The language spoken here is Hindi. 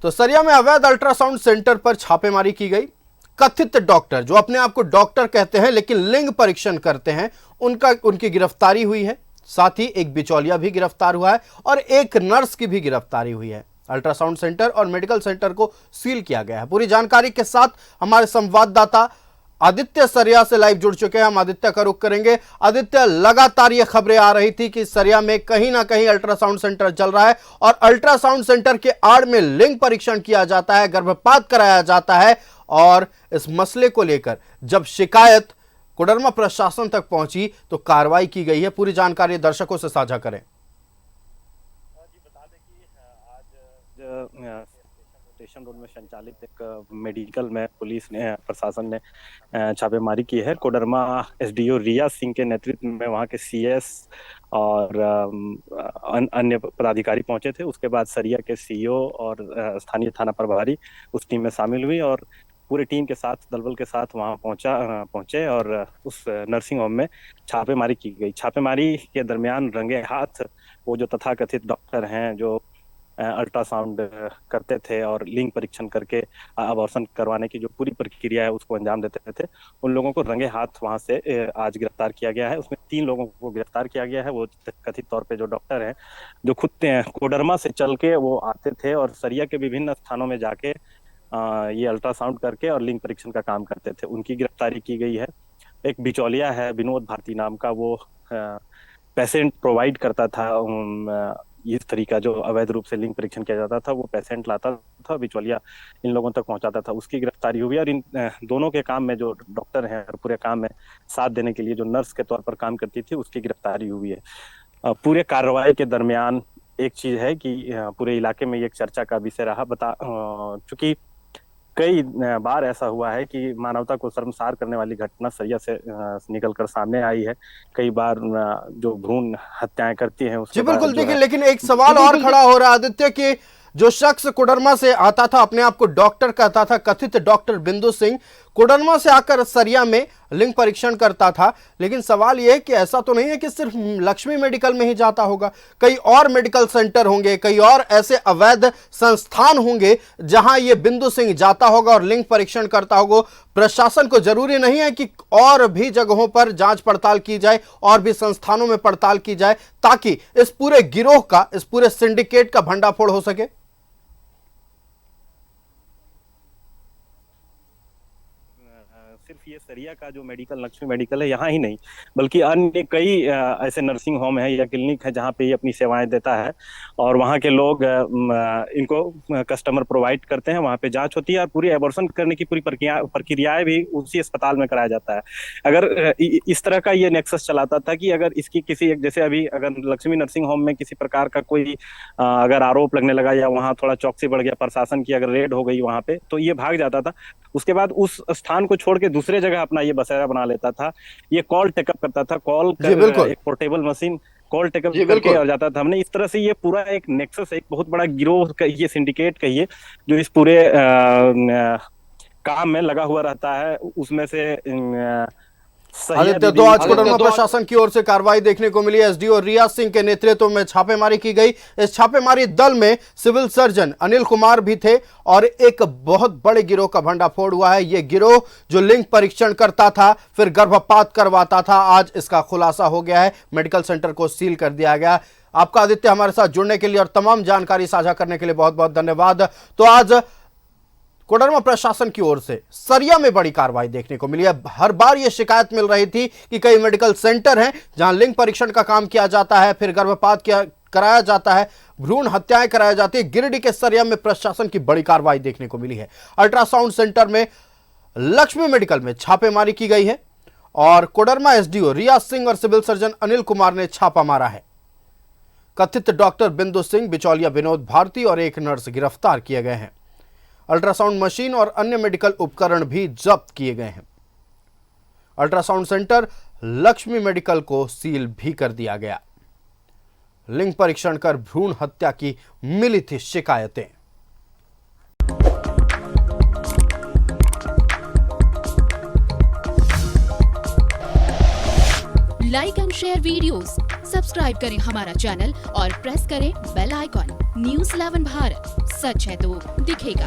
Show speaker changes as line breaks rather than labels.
तो सरिया में अवैध अल्ट्रासाउंड सेंटर पर छापेमारी की गई। कथित डॉक्टर जो अपने आप को डॉक्टर कहते हैं लेकिन लिंग परीक्षण करते हैं, उनकी गिरफ्तारी हुई है। साथ ही एक बिचौलिया भी गिरफ्तार हुआ है और एक नर्स की भी गिरफ्तारी हुई है। अल्ट्रासाउंड सेंटर और मेडिकल सेंटर को सील किया गया है। पूरी जानकारी के साथ हमारे संवाददाता आदित्य सरिया से लाइव जुड़ चुके हैं। हम आदित्य का रुख करेंगे। आदित्य, लगातार ये खबरें आ रही थी कि सरिया में कहीं ना कहीं अल्ट्रासाउंड सेंटर चल रहा है और अल्ट्रासाउंड सेंटर के आड़ में लिंग परीक्षण किया जाता है, गर्भपात कराया जाता है। और इस मसले को लेकर जब शिकायत कोडरमा प्रशासन तक पहुंची तो कार्रवाई की गई है। पूरी जानकारी दर्शकों से साझा करें।
जी बता दें कि आज स्टेशन रोड में संचालित एक मेडिकल में पुलिस ने, प्रशासन ने छापेमारी की है। कोडरमा एसडीओ रिया सिंह के नेतृत्व में वहां के सीएस और अन्य पदाधिकारी पहुंचे थे। उसके बाद सरिया के सीईओ और स्थानीय थाना प्रभारी उस टीम में शामिल हुई और पूरी टीम के साथ, दलबल के साथ वहां पहुंचे और उस नर्सिंग होम में छापेमारी की गई। छापेमारी के दरमियान रंगे हाथ वो जो तथाकथित डॉक्टर हैं जो अल्ट्रासाउंड करते थे और लिंग परीक्षण करके अबॉर्शन करवाने की जो पूरी प्रक्रिया है उसको अंजाम देते थे, उन लोगों को रंगे हाथ वहां से आज गिरफ्तार किया गया है। उसमें 3 लोगों को गिरफ्तार किया गया है। वो कथित तौर पे जो डॉक्टर हैं जो खुद कोडरमा से चल के वो आते थे और सरिया के विभिन्न स्थानों में जाके ये अल्ट्रासाउंड करके और लिंग परीक्षण का काम करते थे, उनकी गिरफ्तारी की गई है। एक बिचौलिया है विनोद भारती नाम का, वो पेशेंट प्रोवाइड करता था। इस तरीका जो अवैध रूप से लिंग परीक्षण किया जाता था वो पेशेंट लाता था, बिचौलिया इन लोगों तक पहुंचाता था, उसकी गिरफ्तारी हुई। और इन दोनों के काम में जो डॉक्टर हैं और पूरे काम में साथ देने के लिए जो नर्स के तौर पर काम करती थी उसकी गिरफ्तारी हुई है। पूरे कार्रवाई के दरमियान एक चीज है कि पूरे इलाके में ये एक चर्चा का विषय रहा। चूंकि कई बार ऐसा हुआ है कि मानवता को शर्मसार करने वाली घटना सरिया से निकलकर सामने आई है। कई बार जो भ्रूण हत्याएं करती हैं उसके
जी बिल्कुल। देखिए, लेकिन एक
सवाल
सवाल और खड़ा हो रहा है आदित्य कि जो शख्स कोडरमा से आता था, अपने आप को डॉक्टर कहता था, कथित डॉक्टर बिंदु सिंह, कोडरमा से आकर सरिया में लिंग परीक्षण करता था। लेकिन सवाल यह है कि ऐसा तो नहीं है कि सिर्फ लक्ष्मी मेडिकल में ही जाता होगा, कई और मेडिकल सेंटर होंगे, कई और ऐसे अवैध संस्थान होंगे जहां ये बिंदु सिंह जाता होगा और लिंग परीक्षण करता होगा। प्रशासन को जरूरी नहीं है कि और भी जगहों पर जांच पड़ताल की जाए और भी संस्थानों में पड़ताल की जाए ताकि इस पूरे गिरोह का, इस पूरे सिंडिकेट का भंडाफोड़ हो सके।
सिर्फ ये सरिया का जो मेडिकल, लक्ष्मी मेडिकल है, यहाँ ही नहीं बल्कि अन्य कई ऐसे नर्सिंग होम है या क्लिनिक है जहाँ पे ये अपनी सेवाएं देता है और वहाँ के लोग इनको कस्टमर प्रोवाइड करते हैं। वहाँ पे जांच होती है और पूरी एबॉर्शन करने की पूरी प्रक्रियाएं भी उसी अस्पताल में कराया जाता है। अगर इस तरह का ये नेक्सस चलाता था कि अगर इसकी किसी एक, जैसे अभी अगर लक्ष्मी नर्सिंग होम में किसी प्रकार का कोई अगर आरोप लगने लगा या वहाँ थोड़ा चौकसी बढ़ गया, प्रशासन की अगर रेड हो गई वहाँ पे, तो ये भाग जाता था। उसके बाद उस स्थान को छोड़ के दूसरे जगह अपना ये बसेरा बना लेता था। ये कॉल टेकअप करता था, एक पोर्टेबल मशीन कॉल टेकअप करके और जाता था। हमने इस तरह से ये पूरा एक नेक्सस, एक बहुत बड़ा गिरोह, ये सिंडिकेट कहिए, जो इस पूरे काम में लगा हुआ रहता है, उसमें से
आदित्य, तो आज कोडरमा प्रशासन की ओर से कार्रवाई देखने को मिली। एसडीओ रिया सिंह के नेतृत्व में छापेमारी की गई। इस छापेमारी दल में सिविल सर्जन अनिल कुमार भी थे और एक बहुत बड़े गिरोह का भंडाफोड़ हुआ है। यह गिरोह जो लिंग परीक्षण करता था, फिर गर्भपात करवाता था, आज इसका खुलासा हो गया है। मेडिकल सेंटर को सील कर दिया गया। आपका आदित्य हमारे साथ जुड़ने के लिए और तमाम जानकारी साझा करने के लिए बहुत बहुत धन्यवाद। तो आज कोडरमा प्रशासन की ओर से सरिया में बड़ी कार्रवाई देखने को मिली है। हर बार यह शिकायत मिल रही थी कि कई मेडिकल सेंटर हैं जहां लिंग परीक्षण का काम किया जाता है, फिर गर्भपात कराया जाता है, भ्रूण हत्याएं कराई जाती है। गिरिडीह के सरिया में प्रशासन की बड़ी कार्रवाई देखने को मिली है। अल्ट्रासाउंड सेंटर में, लक्ष्मी मेडिकल में छापेमारी की गई है और कोडरमा एसडीओ रिया सिंह और सिविल सर्जन अनिल कुमार ने छापा मारा है। कथित डॉक्टर बिंदु सिंह, बिचौलिया विनोद भारती और एक नर्स गिरफ्तार किए गए हैं। अल्ट्रासाउंड मशीन और अन्य मेडिकल उपकरण भी जब्त किए गए हैं। अल्ट्रासाउंड सेंटर लक्ष्मी मेडिकल को सील भी कर दिया गया। लिंग परीक्षण कर भ्रूण हत्या की मिली थी शिकायतें।
Like and share videos, subscribe करें हमारा चैनल और प्रेस करें बेल आइकॉन। न्यूज़ 11 भारत, सच है तो दिखेगा।